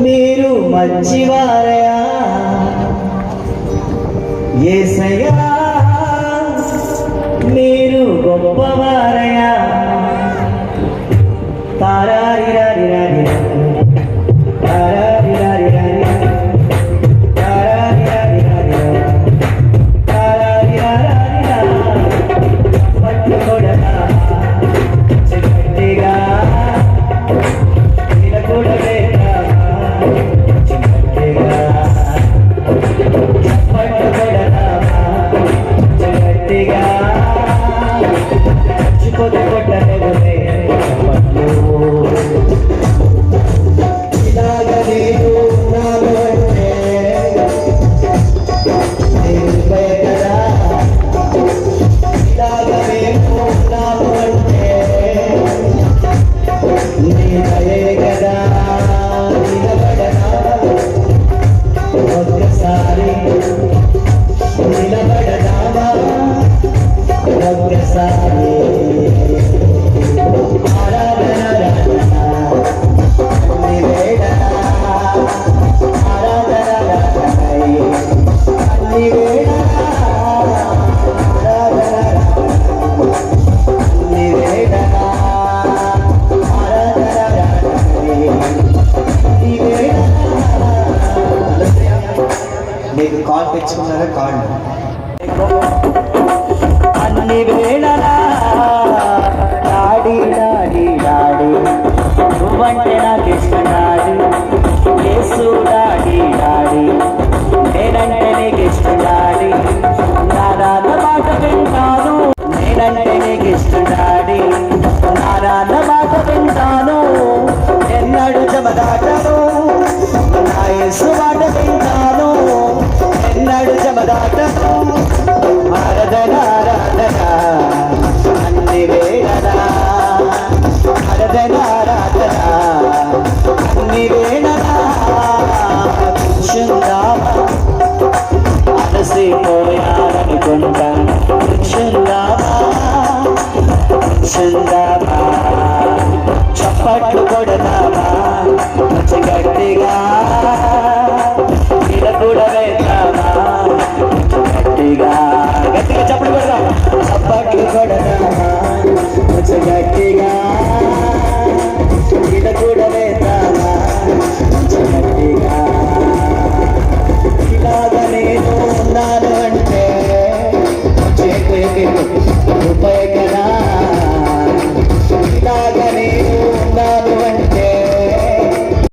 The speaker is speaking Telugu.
మీరు మంచివారయా యేసయ్యా, మీరు గొప్పవారయా. తారారిరారిరారి మీకు కాల్ తెచ్చుకున్నారా? కాల్ అన్ని వేళలా డాడీ డాడీ డాడీ నువ్వంటే నాకు ఇష్టం డాడీ, యేసు డాడీ డాడీ నేనంటే నీకు ఇష్టం డాడీ, నా నాన్న మాట వింటాను, నేనంటే నీకు ఇష్టం డాడీ, నా నాన్న మాట వింటాను, ఎన్నడు జమదాటను, నా యేసు మాట వింటాను.